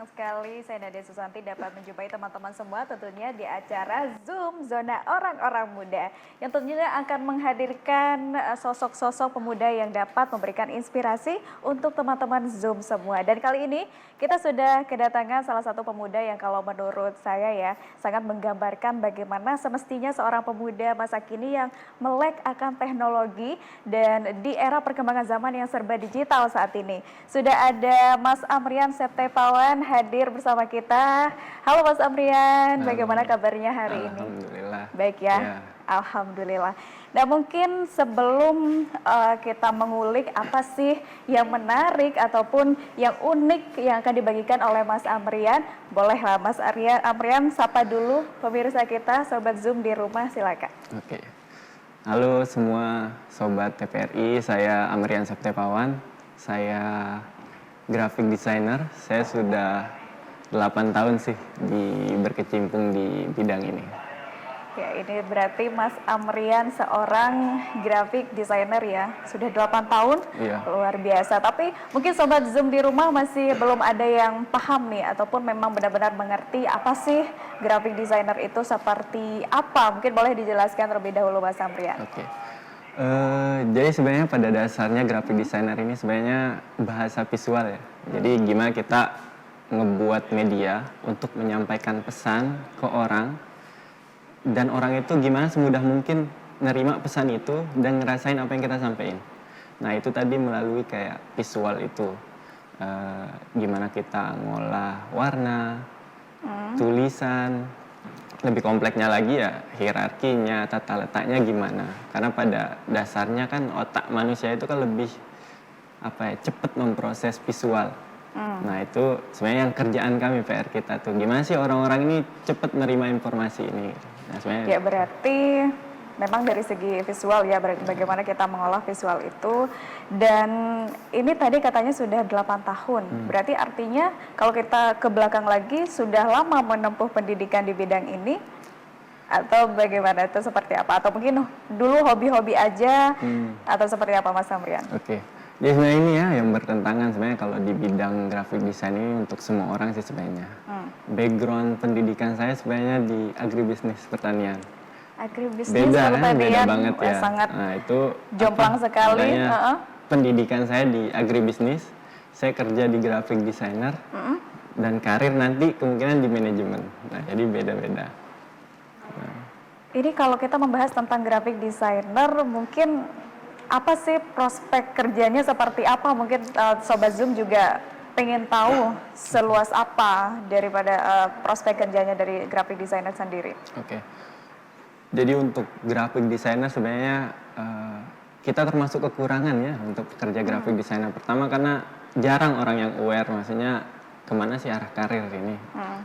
senang sekali saya Nadia Susanti dapat menjumpai teman-teman semua tentunya di acara Zoom Zona Orang-Orang Muda yang tentunya akan menghadirkan sosok-sosok pemuda yang dapat memberikan inspirasi untuk teman-teman Zoom semua. Dan kali ini kita sudah kedatangan salah satu pemuda yang kalau menurut saya ya sangat menggambarkan bagaimana semestinya seorang pemuda masa kini yang melek akan teknologi dan di era perkembangan zaman yang serba digital saat ini. Sudah ada Mas Amrian Septepawan hadir bersama kita. Halo Mas Amrian, bagaimana kabarnya hari ini? Alhamdulillah. Baik ya, Alhamdulillah. Nah mungkin sebelum kita mengulik apa sih yang menarik ataupun yang unik yang akan dibagikan oleh Mas Amrian, bolehlah Mas Amrian sapa dulu pemirsa kita, Sobat Zoom di rumah, silakan. Oke. Halo semua Sobat TPRI, saya Amrian Septepawan. Saya graphic designer. Saya sudah 8 tahun sih berkecimpung di bidang ini. Ya, ini berarti Mas Amrian seorang graphic designer ya. Sudah 8 tahun, Iya. Luar biasa. Tapi mungkin Sobat Zoom di rumah masih belum ada yang paham nih, ataupun memang benar-benar mengerti apa sih graphic designer itu seperti apa. Mungkin boleh dijelaskan terlebih dahulu Mas Amrian. Oke. Jadi sebenarnya pada dasarnya graphic designer ini sebenarnya bahasa visual ya. Jadi gimana kita ngebuat media untuk menyampaikan pesan ke orang, dan orang itu gimana semudah mungkin nerima pesan itu dan ngerasain apa yang kita sampaikan. Nah itu tadi melalui kayak visual itu, gimana kita ngolah warna, tulisan, lebih kompleksnya lagi ya hierarkinya, tata letaknya gimana. Karena pada dasarnya kan otak manusia itu kan lebih cepat memproses visual. Nah itu sebenarnya yang kerjaan kami, PR kita tuh gimana sih orang-orang ini cepat menerima informasi ini. Nah, sebenarnya Ya berarti memang dari segi visual ya, bagaimana kita mengolah visual itu. Dan ini tadi katanya sudah 8 tahun. Berarti artinya kalau kita ke belakang lagi sudah lama menempuh pendidikan di bidang ini, atau bagaimana, itu seperti apa? Atau mungkin dulu hobi-hobi aja, atau seperti apa Mas Amrian? Oke. Jadi sebenarnya ini ya yang bertentangan sebenarnya kalau di bidang graphic design ini untuk semua orang sih sebenarnya. Background pendidikan saya sebenarnya di agribisnis pertanian. Agribisnis Beda kan, beda banget ya. Sangat nah, itu jomplang sekali. Pendidikan saya di agribisnis, saya kerja di graphic designer, dan karir nanti kemungkinan di manajemen. Nah, jadi beda-beda. Ini kalau kita membahas tentang graphic designer, mungkin apa sih prospek kerjanya seperti apa? Mungkin Sobat Zoom juga pengen tahu seluas apa daripada prospek kerjanya dari graphic designer sendiri. Oke. Jadi untuk graphic designer sebenarnya kita termasuk kekurangan ya untuk kerja graphic designer. Pertama karena jarang orang yang aware, maksudnya kemana sih arah karir ini.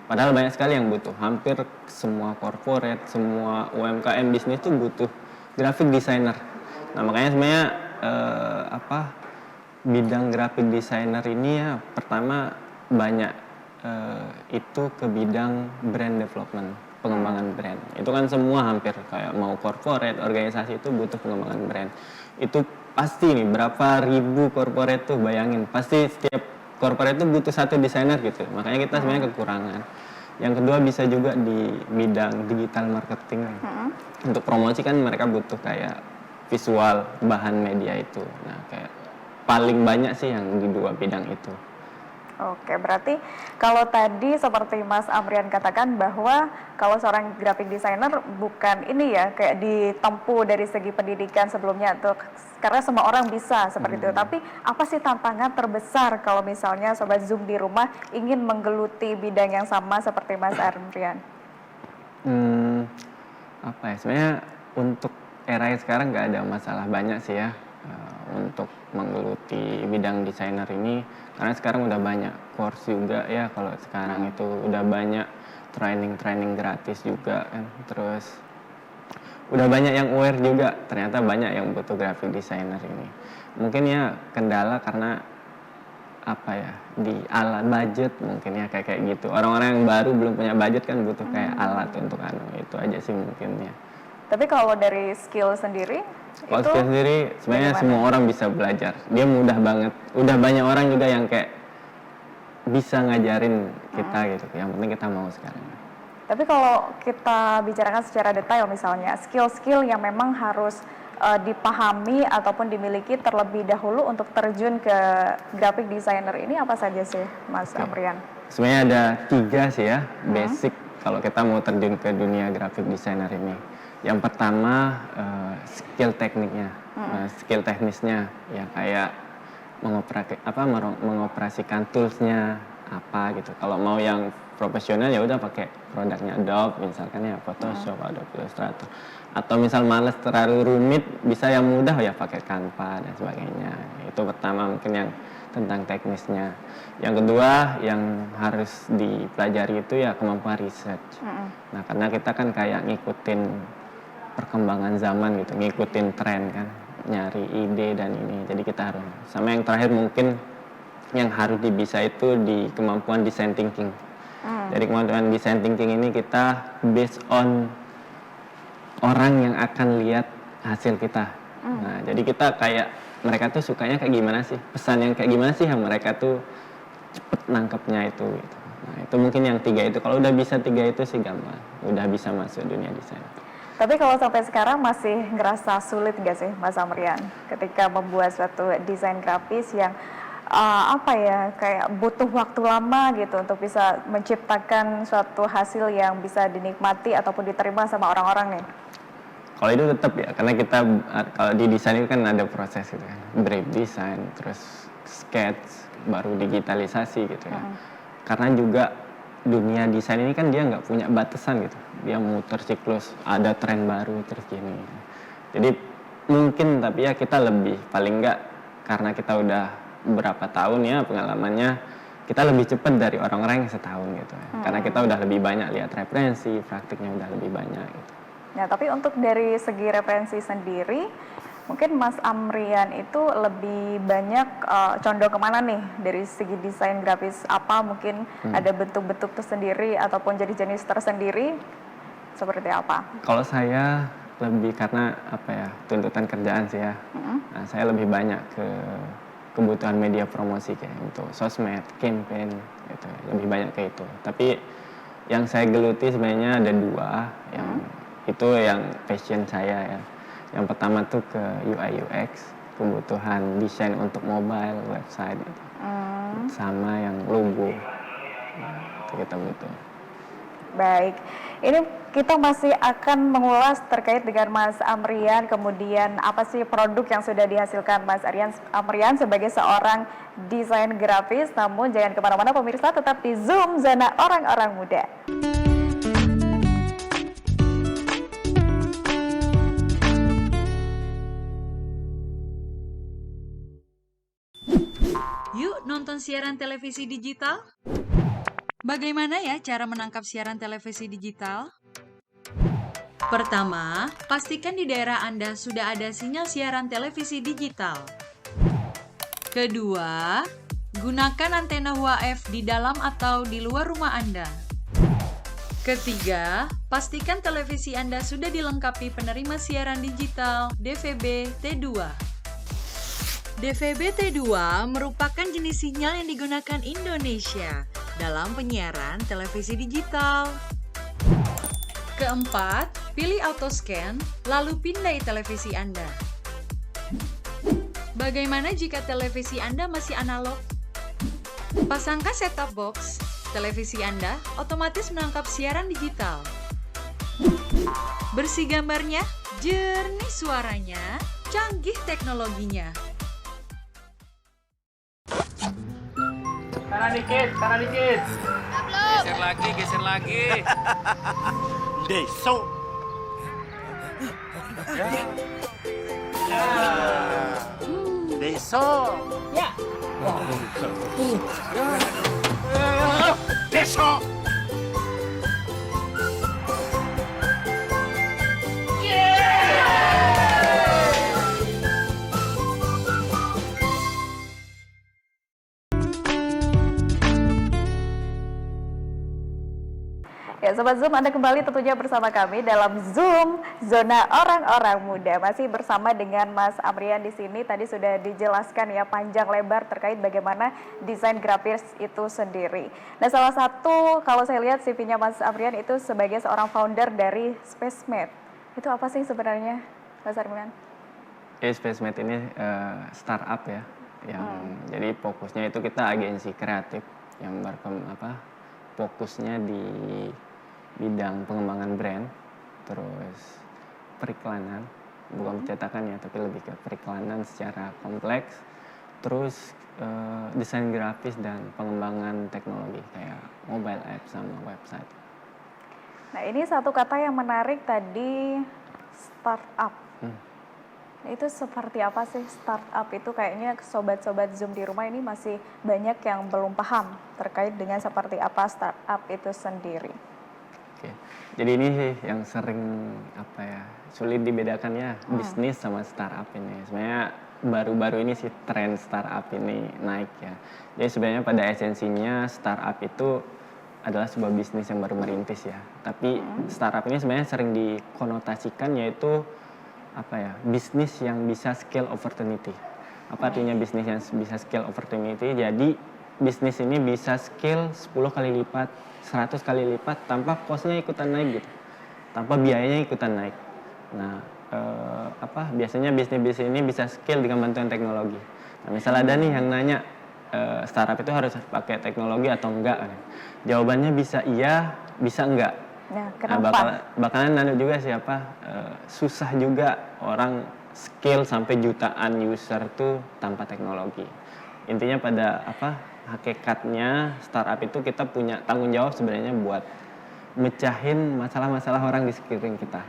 Padahal banyak sekali yang butuh. Hampir semua corporate, semua UMKM bisnis itu butuh graphic designer. Nah makanya sebenarnya bidang graphic designer ini ya pertama banyak itu ke bidang brand development, pengembangan brand. Itu kan semua hampir kayak mau corporate, organisasi itu butuh pengembangan brand. Itu pasti nih berapa ribu corporate tuh, bayangin. Pasti setiap corporate itu butuh satu desainer gitu. Makanya kita sebenarnya kekurangan. Yang kedua bisa juga di bidang digital marketing. Untuk promosi kan mereka butuh kayak visual, bahan media itu. Nah kayak paling banyak sih yang di dua bidang itu. Oke, berarti kalau tadi seperti Mas Amrian katakan bahwa kalau seorang graphic designer bukan ini ya kayak ditempuh dari segi pendidikan sebelumnya tuh, karena semua orang bisa seperti itu. Tapi apa sih tantangan terbesar kalau misalnya Sobat Zoom di rumah ingin menggeluti bidang yang sama seperti Mas Amrian? Sebenarnya untuk era sekarang nggak ada masalah banyak sih ya untuk menggeluti bidang desainer ini, karena sekarang udah banyak course juga ya. Kalau sekarang itu udah banyak training gratis juga kan, terus udah banyak yang aware juga, ternyata banyak yang butuh graphic designer ini. Mungkin ya kendala karena di alat budget mungkin ya kayak gitu. Orang-orang yang baru belum punya budget kan butuh kayak alat untuk itu aja sih mungkin ya. Tapi kalau dari skill sendiri, kalau skill sendiri sebenarnya semua orang bisa belajar. Dia mudah banget. Udah banyak orang juga yang kayak bisa ngajarin kita gitu. Yang penting kita mau sekarang. Tapi kalau kita bicarakan secara detail misalnya, skill-skill yang memang harus dipahami ataupun dimiliki terlebih dahulu untuk terjun ke graphic designer ini apa saja sih, Mas Amrian? Sebenarnya ada 3 sih ya, basic kalau kita mau terjun ke dunia graphic designer ini. Yang pertama, skill tekniknya, skill teknisnya, ya kayak mengoperasikan toolsnya apa gitu. Kalau mau yang profesional ya udah pakai produknya Adobe misalkan ya, Photoshop, Adobe Illustrator. Atau misal males terlalu rumit, bisa yang mudah ya pakai Canva dan sebagainya. Itu pertama mungkin yang tentang teknisnya. Yang kedua yang harus dipelajari itu ya kemampuan research. Nah karena kita kan kayak ngikutin perkembangan zaman gitu, ngikutin tren kan, nyari ide dan ini. Jadi kita harus. Sama yang terakhir mungkin yang harus bisa itu di kemampuan design thinking. Dari kemampuan design thinking ini kita based on orang yang akan lihat hasil kita. Nah, jadi kita kayak mereka tuh sukanya kayak gimana sih? Pesan yang kayak gimana sih yang mereka tuh cepet nangkepnya itu gitu. Nah, itu mungkin yang 3 itu. Kalau udah bisa 3 itu sih gampang. Udah bisa masuk dunia desain. Tapi kalau sampai sekarang masih ngerasa sulit nggak sih Mas Amrian ketika membuat suatu desain grafis yang kayak butuh waktu lama gitu untuk bisa menciptakan suatu hasil yang bisa dinikmati ataupun diterima sama orang-orang nih? Kalau itu tetap ya, karena kita kalau di desain itu kan ada proses gitu kan, brief design, terus sketch, baru digitalisasi gitu ya. Karena juga dunia desain ini kan dia nggak punya batasan gitu, dia muter siklus, ada tren baru terus gini. Jadi mungkin tapi ya kita lebih, paling nggak karena kita udah berapa tahun ya pengalamannya, kita lebih cepat dari orang-orang yang setahun gitu ya. Karena kita udah lebih banyak lihat referensi, praktiknya udah lebih banyak gitu. Nah, tapi untuk dari segi referensi sendiri, mungkin Mas Amrian itu lebih banyak condong kemana nih? Dari segi desain grafis apa mungkin ada bentuk-bentuk tersendiri ataupun jenis-jenis tersendiri seperti apa? Kalau saya lebih karena apa ya, tuntutan kerjaan sih ya. Nah, saya lebih banyak ke kebutuhan media promosi kayak untuk sosmed, campaign gitu, lebih banyak ke itu. Tapi yang saya geluti sebenarnya ada 2 yang itu yang passion saya ya. Yang pertama tuh ke UI UX, kebutuhan desain untuk mobile, website gitu. Sama yang logo. Nah, itu kita butuh. Baik, ini kita masih akan mengulas terkait dengan Mas Amrian, kemudian apa sih produk yang sudah dihasilkan Mas Amrian sebagai seorang desain grafis. Namun jangan kemana-mana pemirsa, tetap di Zoom Zona Orang-Orang Muda. Yuk nonton siaran televisi digital. Bagaimana ya cara menangkap siaran televisi digital? Pertama, pastikan di daerah Anda sudah ada sinyal siaran televisi digital. Kedua, gunakan antena UHF di dalam atau di luar rumah Anda. Ketiga, pastikan televisi Anda sudah dilengkapi penerima siaran digital DVB T2. DVB T2 merupakan jenis sinyal yang digunakan Indonesia dalam penyiaran televisi digital. Keempat, pilih auto scan, lalu pindai televisi Anda. Bagaimana jika televisi Anda masih analog? Pasangkan set-top box, televisi Anda otomatis menangkap siaran digital. Bersih gambarnya, jernih suaranya, canggih teknologinya. Kanan dikit, kanan dikit. Geser lagi. Deso. Deso. Ya. Deso. Ya, Sobat Zoom, Anda kembali tentunya bersama kami dalam Zoom Zona Orang-Orang Muda. Masih bersama dengan Mas Amrian di sini. Tadi sudah dijelaskan ya panjang lebar terkait bagaimana desain grafis itu sendiri. Nah, salah satu kalau saya lihat CV-nya Mas Amrian itu sebagai seorang founder dari SpaceMate. Itu apa sih sebenarnya, Mas Amrian? SpaceMate ini startup ya, yang jadi fokusnya itu kita agensi kreatif yang fokusnya di bidang pengembangan brand, terus periklanan, bukan pencetakan ya, tapi lebih ke periklanan secara kompleks, terus desain grafis dan pengembangan teknologi kayak mobile app sama website. Nah, ini satu kata yang menarik tadi, startup. Itu seperti apa sih startup itu? Kayaknya sobat-sobat Zoom di rumah ini masih banyak yang belum paham terkait dengan seperti apa startup itu sendiri. Oke. Jadi ini sih yang sering sulit dibedakan ya, bisnis sama startup ini. Sebenarnya baru-baru ini sih tren startup ini naik ya. Jadi sebenarnya pada esensinya startup itu adalah sebuah bisnis yang baru merintis ya. Tapi startup ini sebenarnya sering dikonotasikan yaitu bisnis yang bisa scale opportunity. Apa artinya bisnis yang bisa scale opportunity? Jadi bisnis ini bisa scale 10 kali lipat, 100 kali lipat tanpa cost-nya ikutan naik gitu. Tanpa biayanya ikutan naik. Nah, biasanya bisnis ini bisa scale dengan bantuan teknologi. Nah, misal ada nih yang nanya, startup itu harus pakai teknologi atau enggak? Jawabannya bisa iya, bisa enggak. Nah, kenapa? Bakalan nanya juga susah juga orang scale sampai jutaan user tuh tanpa teknologi. Intinya pada hakikatnya startup itu kita punya tanggung jawab sebenarnya buat mecahin masalah-masalah orang di sekeliling kita.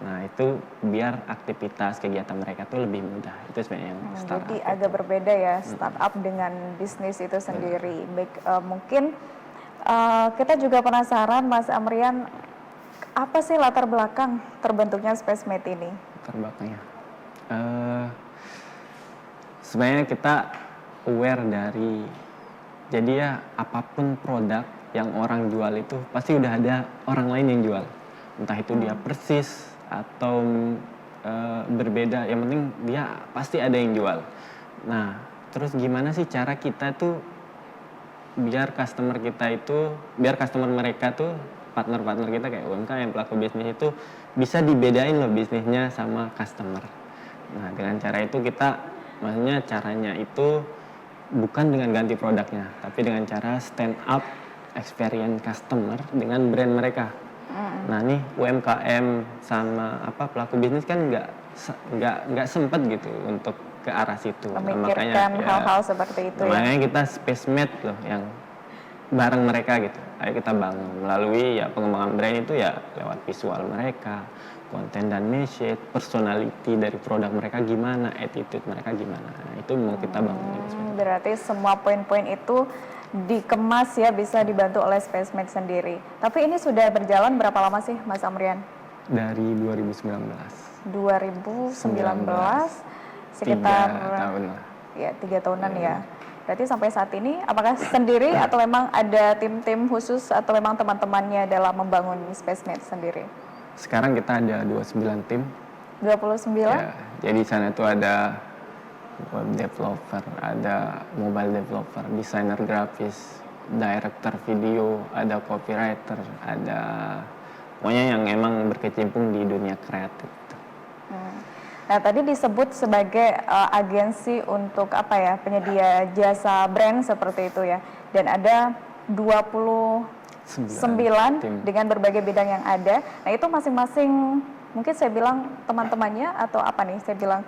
Nah, itu biar aktivitas kegiatan mereka tuh lebih mudah. Itu sebenarnya yang startup. Jadi agak berbeda ya startup dengan bisnis itu sendiri. Baik, mungkin kita juga penasaran, Mas Amrian, apa sih latar belakang terbentuknya SpaceMate ini? Latar belakangnya, sebenarnya kita aware dari, jadi ya apapun produk yang orang jual itu pasti udah ada orang lain yang jual. Entah itu dia persis atau berbeda, yang penting dia pasti ada yang jual. Nah, terus gimana sih cara kita tuh biar customer mereka tuh, partner-partner kita kayak UMKM, pelaku bisnis itu bisa dibedain loh bisnisnya sama customer. Nah, dengan cara itu caranya itu bukan dengan ganti produknya, tapi dengan cara stand up experience customer dengan brand mereka. Nah, nih UMKM sama pelaku bisnis kan nggak sempet gitu untuk ke arah situ. Memikirkan hal-hal seperti itu ya. Makanya kita SpaceMate loh yang bareng mereka gitu. Ayo kita bangun melalui pengembangan brand itu lewat visual mereka, konten dan message, personality dari produk mereka gimana, attitude mereka gimana. Nah, itu mau kita bangun. Berarti semua poin-poin itu dikemas ya, bisa dibantu oleh SpaceMate sendiri. Tapi ini sudah berjalan berapa lama sih, Mas Amrian? Dari 2019. 2019 sekitar 3 tahun lah. Ya, 3 tahunan ya. Berarti sampai saat ini apakah sendiri atau memang ada tim-tim khusus atau memang teman-temannya dalam membangun SpaceMate sendiri? Sekarang kita ada 29 tim. 29? Ya, jadi sana tuh ada web developer, ada mobile developer, desainer grafis, director video, ada copywriter, ada pokoknya yang emang berkecimpung di dunia kreatif. Nah, tadi disebut sebagai agensi untuk penyedia jasa brand seperti itu ya. Dan ada 29 dengan berbagai bidang yang ada. Nah, itu masing-masing mungkin saya bilang teman-temannya atau apa nih? Saya bilang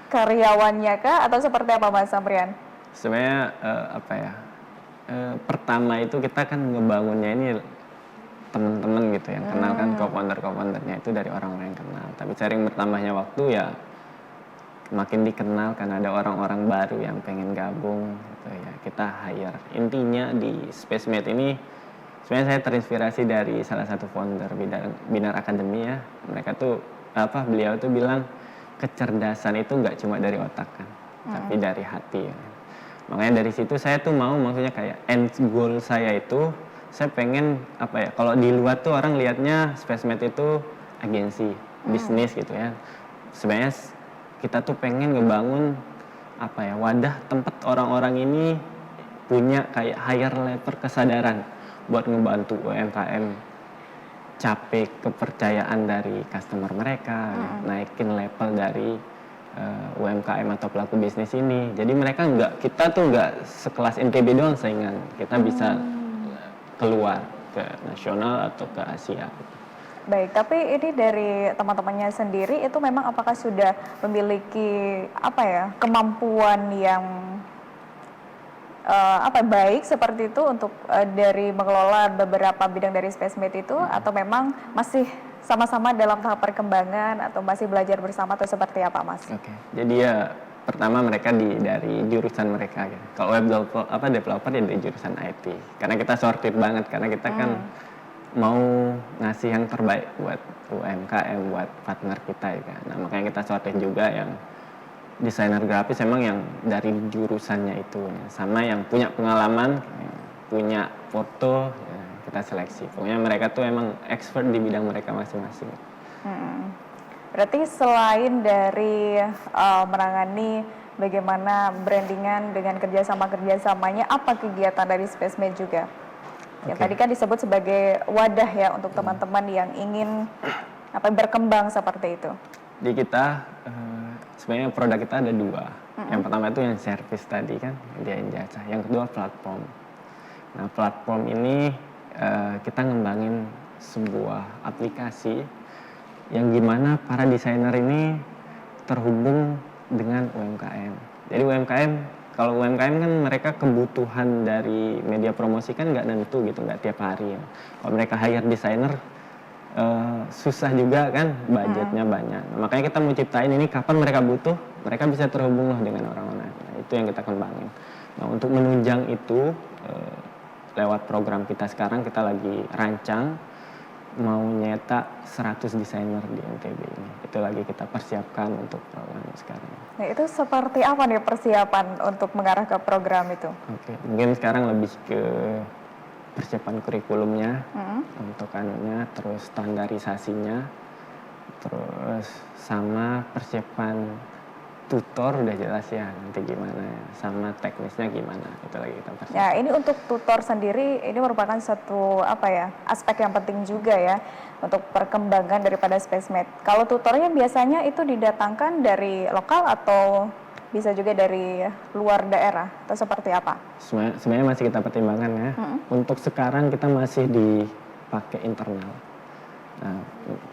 karyawannya kah atau seperti apa, Mas Amrian? Sebenarnya pertama itu kita kan ngebangunnya ini teman-teman gitu yang kenal kan, co-foundernya itu dari orang-orang yang kenal. Tapi sering bertambahnya waktu ya makin dikenal karena ada orang-orang baru yang pengen gabung gitu ya, kita hire. Intinya di SpaceMate ini sebenarnya saya terinspirasi dari salah satu founder Binar Academy ya. Mereka tuh beliau tuh bilang kecerdasan itu nggak cuma dari otak kan, tapi dari hati ya. Makanya dari situ saya tuh maksudnya kayak end goal saya itu saya pengen apa ya, kalau di luar tuh orang lihatnya Spacemed itu agensi bisnis gitu ya. Sebenarnya kita tuh pengen ngebangun apa ya, wadah tempat orang-orang ini punya kayak higher level kesadaran buat ngebantu UMKM capai kepercayaan dari customer mereka, naikin level dari UMKM atau pelaku bisnis ini. Jadi mereka kita tuh nggak sekelas NTB doang saingan, kita bisa keluar ke nasional atau ke Asia. Baik, tapi ini dari teman-temannya sendiri itu memang apakah sudah memiliki apa ya, kemampuan yang baik seperti itu untuk dari mengelola beberapa bidang dari Spacemed itu, atau memang masih sama-sama dalam tahap perkembangan atau masih belajar bersama atau seperti apa, Mas? Oke. Jadi ya pertama mereka dari jurusan mereka gitu. Kalau web developer ya dari jurusan IT. Karena kita sortir banget, karena kita kan mau ngasih yang terbaik buat UMKM, buat partner kita ya kan. Nah, makanya kita sortir juga yang desainer grafis emang yang dari jurusannya itu, sama yang punya pengalaman, punya foto, ya, kita seleksi. Pokoknya mereka tuh emang expert di bidang mereka masing-masing. Berarti selain dari menangani bagaimana brandingan dengan kerjasamanya, apa kegiatan dari Spacemed juga? Yang tadi kan disebut sebagai wadah ya untuk teman-teman yang ingin berkembang seperti itu. Di kita sebenarnya produk kita ada dua. Yang pertama itu yang service tadi kan, dia jasa. Yang kedua platform. Nah, platform ini kita ngembangin sebuah aplikasi yang gimana para desainer ini terhubung dengan UMKM. Jadi kalau UMKM kan mereka kebutuhan dari media promosi kan nggak nentu gitu, nggak tiap hari ya. Kalau mereka hire desainer susah juga kan, budgetnya banyak. Nah, makanya kita mau ciptain ini kapan mereka butuh, mereka bisa terhubung loh dengan orang-orang. Nah, itu yang kita kembangin. Nah, untuk menunjang itu lewat program kita sekarang kita lagi rancang mau nyetak 100 desainer di NTB ini. Itu lagi kita persiapkan untuk program sekarang. Nah, itu seperti apa nih persiapan untuk mengarah ke program itu? Oke, mungkin sekarang lebih ke persiapan kurikulumnya, untuk anunya, terus standarisasinya, terus sama persiapan tutor udah jelas ya nanti gimana ya, sama teknisnya gimana, itu lagi kita persiapkan. Ya, ini untuk tutor sendiri ini merupakan satu aspek yang penting juga ya untuk perkembangan daripada Spacemed. Kalau tutornya biasanya itu didatangkan dari lokal atau bisa juga dari luar daerah atau seperti apa? Sebenarnya masih kita pertimbangkan ya. Untuk sekarang kita masih dipakai internal. Nah,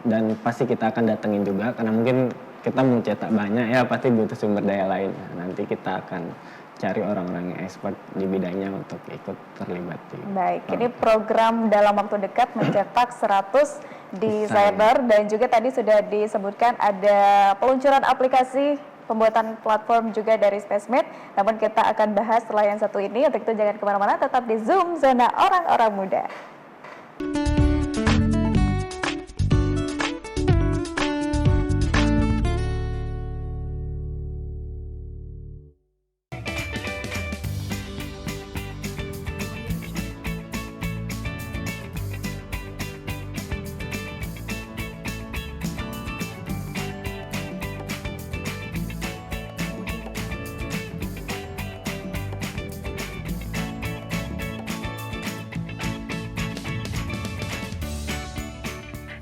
dan pasti kita akan datengin juga karena mungkin kita mau cetak banyak ya, pasti butuh sumber daya lain. Nah, nanti kita akan cari orang-orang yang expert di bidangnya untuk ikut terlibat di. Baik, ini program dalam waktu dekat mencetak 100 desainer dan juga tadi sudah disebutkan ada peluncuran aplikasi pembuatan platform juga dari Spacemed. Namun kita akan bahas setelah yang satu ini. Untuk itu jangan kemana-mana, tetap di Zoom Zona Orang-Orang Muda.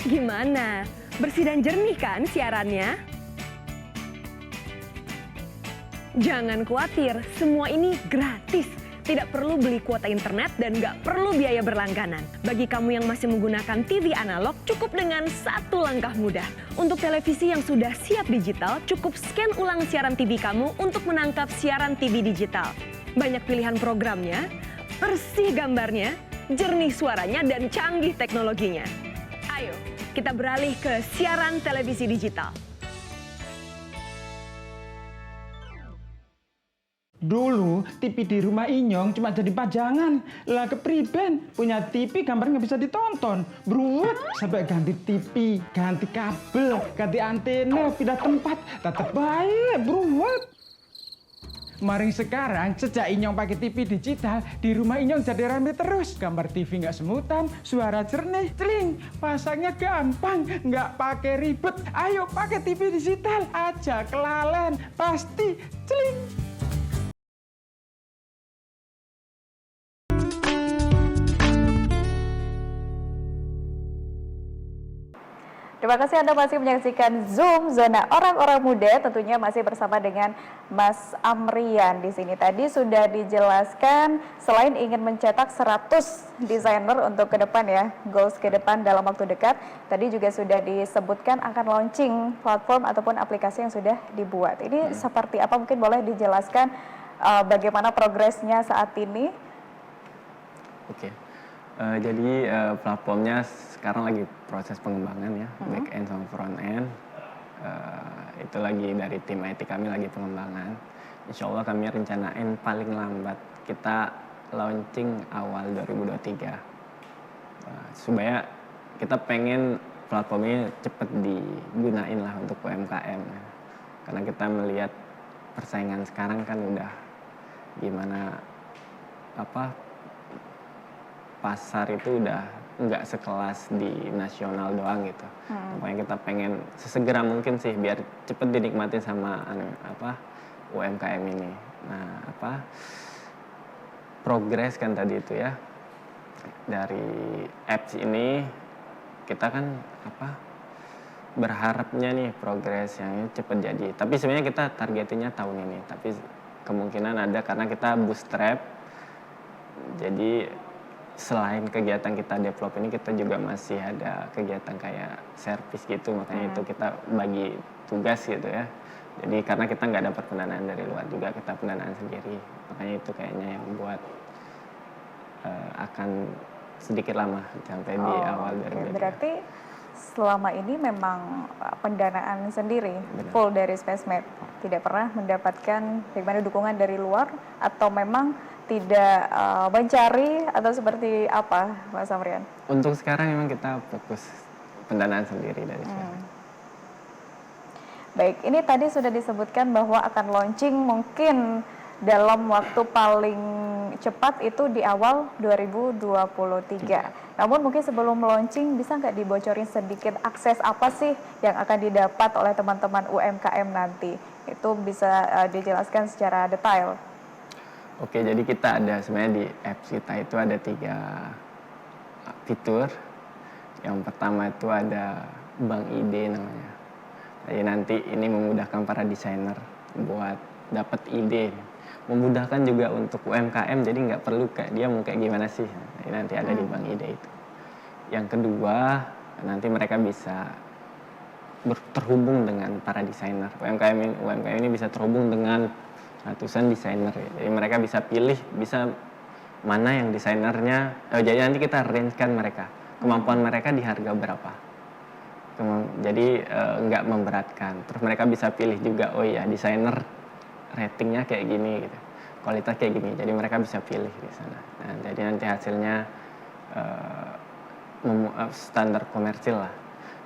Gimana? Bersih dan jernih kan siarannya? Jangan khawatir, semua ini gratis. Tidak perlu beli kuota internet dan nggak perlu biaya berlangganan. Bagi kamu yang masih menggunakan TV analog, cukup dengan satu langkah mudah. Untuk televisi yang sudah siap digital, cukup scan ulang siaran TV kamu untuk menangkap siaran TV digital. Banyak pilihan programnya, bersih gambarnya, jernih suaranya, dan canggih teknologinya. Ayo, kita beralih ke siaran televisi digital. Dulu TV di rumah Inyong cuma jadi pajangan. Lah kepriben punya TV gambar nggak bisa ditonton. Beruat sampai ganti TV, ganti kabel, ganti antena, pindah tempat. Tetap baik, beruat. Maring sekarang sejak Inyong pakai TV digital, di rumah Inyong jadi rame terus. Gambar TV nggak semutan, suara jernih, celing. Pasangnya gampang, nggak pakai ribet. Ayo pakai TV digital aja, kelalen. Pasti celing. Terima kasih Anda masih menyaksikan Zoom Zona Orang-Orang Muda, tentunya masih bersama dengan Mas Amrian di sini. Tadi sudah dijelaskan selain ingin mencetak 100 desainer untuk ke depan ya, goals ke depan dalam waktu dekat, tadi juga sudah disebutkan akan launching platform ataupun aplikasi yang sudah dibuat. Ini seperti apa, mungkin boleh dijelaskan bagaimana progresnya saat ini? Oke. Jadi platformnya sekarang lagi proses pengembangan ya, back end sama front end. Itu lagi dari tim IT kami lagi pengembangan. Insya Allah kami rencanain paling lambat kita launching awal 2023. Supaya kita pengen platformnya cepet digunain lah untuk UMKM. Karena kita melihat persaingan sekarang kan udah gimana, pasar itu udah nggak sekelas di nasional doang gitu. Makanya kita pengen sesegera mungkin sih biar cepet dinikmati sama UMKM ini. Nah, progres kan tadi itu ya, dari apps ini kita kan berharapnya nih progres yang cepet jadi. Tapi sebenarnya kita targetinnya tahun ini. Tapi kemungkinan ada karena kita bootstrap. Jadi selain kegiatan kita develop ini, kita juga masih ada kegiatan kayak service gitu, makanya itu kita bagi tugas gitu ya. Jadi karena kita nggak dapat pendanaan dari luar juga, kita pendanaan sendiri, makanya itu kayaknya yang buat akan sedikit lama sampai di awal dari Berarti selama ini memang pendanaan sendiri, full dari Spacemate, tidak pernah mendapatkan bagaimana dukungan dari luar, atau memang tidak mencari, atau seperti apa, Mas Amrian? Untuk sekarang memang kita fokus pendanaan sendiri dari Spacemate. Baik, ini tadi sudah disebutkan bahwa akan launching mungkin dalam waktu paling cepat itu di awal 2023. Namun mungkin sebelum launching bisa nggak dibocorin sedikit akses apa sih yang akan didapat oleh teman-teman UMKM nanti? Itu bisa dijelaskan secara detail. Oke, jadi kita ada sebenarnya di apps kita itu ada 3 fitur. Yang pertama itu ada Bank Ide namanya. Jadi nanti ini memudahkan para desainer buat dapat ide. Memudahkan juga untuk UMKM, jadi nggak perlu kayak dia mau kayak gimana sih. Jadi nanti ada di Bank Ide itu. Yang kedua, nanti mereka bisa terhubung dengan para desainer. UMKM ini bisa terhubung dengan ratusan desainer. Jadi mereka bisa pilih, bisa mana yang desainernya. Jadi nanti kita range-kan mereka, kemampuan mereka di harga berapa. Jadi nggak memberatkan. Terus mereka bisa pilih juga, oh iya desainer ratingnya kayak gini, gitu, kualitas kayak gini. Jadi mereka bisa pilih di sana. Nah, jadi nanti hasilnya standar komersil lah.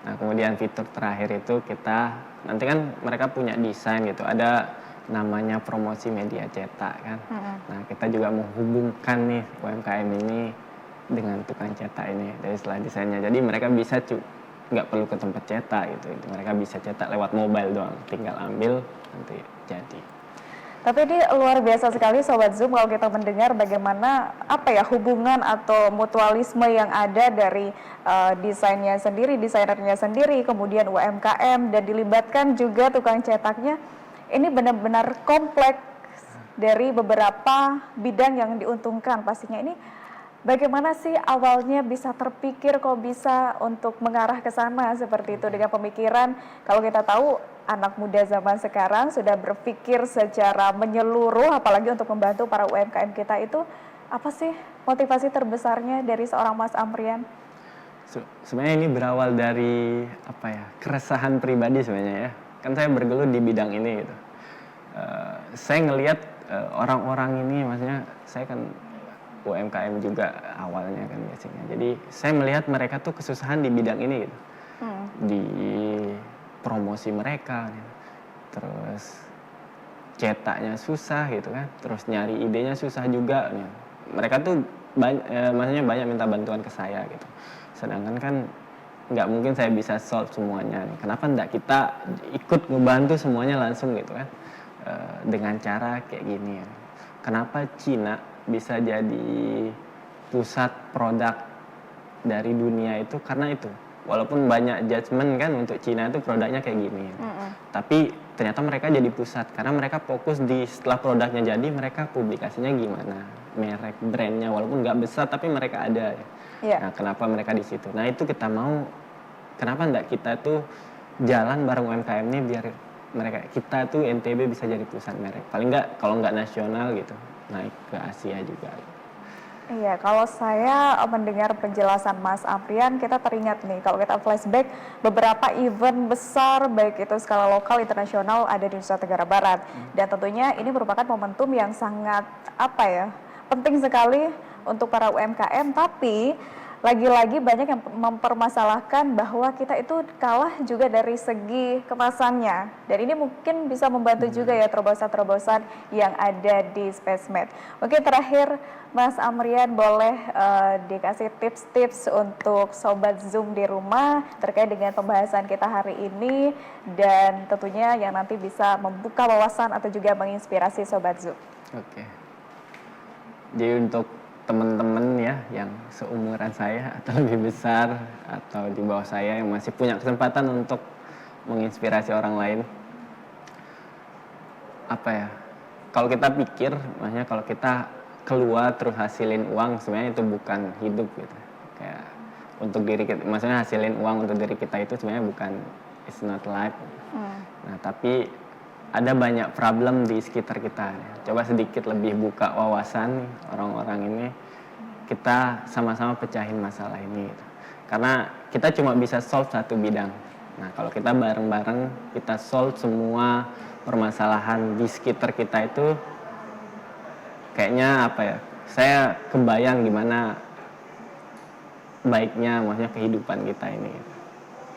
Nah, kemudian fitur terakhir itu kita nanti kan mereka punya desain gitu, ada namanya promosi media cetak kan. Nah, kita juga menghubungkan nih UMKM ini dengan tukang cetak ini dari setelah desainnya. Jadi mereka bisa nggak perlu ke tempat cetak gitu. Mereka bisa cetak lewat mobile doang, tinggal ambil nanti jadi. Tapi ini luar biasa sekali Sobat Zoom kalau kita mendengar bagaimana hubungan atau mutualisme yang ada dari desainernya sendiri, kemudian UMKM, dan dilibatkan juga tukang cetaknya. Ini benar-benar kompleks dari beberapa bidang yang diuntungkan pastinya. Ini bagaimana sih awalnya bisa terpikir kok bisa untuk mengarah ke sana seperti itu dengan pemikiran, kalau kita tahu anak muda zaman sekarang sudah berpikir secara menyeluruh, apalagi untuk membantu para UMKM kita, itu apa sih motivasi terbesarnya dari seorang Mas Amrian? Sebenarnya ini berawal dari keresahan pribadi sebenarnya ya. Kan saya bergelut di bidang ini gitu. Saya ngelihat orang-orang ini, maksudnya saya kan UMKM juga awalnya kan biasanya. Jadi saya melihat mereka tuh kesusahan di bidang ini gitu. Di promosi mereka gitu. Terus cetaknya susah gitu kan, terus nyari idenya susah juga. Mereka tuh maksudnya banyak minta bantuan ke saya gitu. Sedangkan kan nggak mungkin saya bisa solve semuanya. Kenapa nggak kita ikut ngebantu semuanya langsung gitu kan, dengan cara kayak gini ya. Kenapa Cina bisa jadi pusat produk dari dunia itu karena itu. Walaupun banyak judgement kan untuk Cina itu produknya kayak gini. Tapi ternyata mereka jadi pusat karena mereka fokus di setelah produknya jadi mereka publikasinya gimana, merek brandnya walaupun nggak besar tapi mereka ada. Nah kenapa mereka di situ? Nah itu kita mau, kenapa nggak kita tuh jalan bareng UMKM ini biar kita tuh NTB bisa jadi pusat merek. Paling nggak kalau nggak nasional gitu naik ke Asia juga. Iya, kalau saya mendengar penjelasan Mas Amrian, kita teringat nih, kalau kita flashback beberapa event besar, baik itu skala lokal, internasional, ada di Nusa Tenggara Barat. Dan tentunya ini merupakan momentum yang sangat, penting sekali untuk para UMKM, tapi lagi-lagi banyak yang mempermasalahkan bahwa kita itu kalah juga dari segi kemasannya. Dan ini mungkin bisa membantu juga ya terobosan-terobosan yang ada di SpaceMed. Mungkin terakhir Mas Amrian boleh dikasih tips-tips untuk Sobat Zoom di rumah terkait dengan pembahasan kita hari ini dan tentunya yang nanti bisa membuka wawasan atau juga menginspirasi Sobat Zoom. Oke. Jadi untuk teman-teman ya yang seumuran saya atau lebih besar atau di bawah saya yang masih punya kesempatan untuk menginspirasi orang lain, kalau kita pikir, maksudnya kalau kita keluar terus hasilin uang, sebenarnya itu bukan hidup gitu. Kayak untuk diri kita, maksudnya hasilin uang untuk diri kita itu sebenarnya bukan, it's not life. Nah tapi ada banyak problem di sekitar kita. Coba sedikit lebih buka wawasan orang-orang ini, kita sama-sama pecahin masalah ini. Karena kita cuma bisa solve satu bidang. Nah kalau kita bareng-bareng, kita solve semua permasalahan di sekitar kita itu, kayaknya saya kebayang gimana baiknya, maksudnya kehidupan kita ini.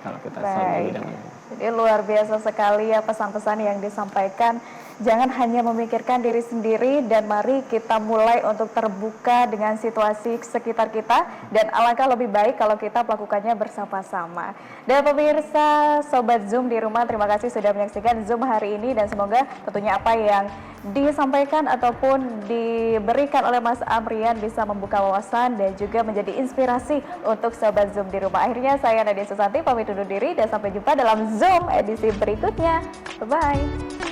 Kalau kita solve di bidang ini. Jadi luar biasa sekali ya pesan-pesan yang disampaikan. Jangan hanya memikirkan diri sendiri dan mari kita mulai untuk terbuka dengan situasi sekitar kita dan alangkah lebih baik kalau kita melakukannya bersama-sama. Dan pemirsa Sobat Zoom di rumah, terima kasih sudah menyaksikan Zoom hari ini dan semoga tentunya apa yang disampaikan ataupun diberikan oleh Mas Amrian bisa membuka wawasan dan juga menjadi inspirasi untuk Sobat Zoom di rumah. Akhirnya saya Nadia Susanti pamit undur diri dan sampai jumpa dalam Zoom edisi berikutnya. Bye-bye.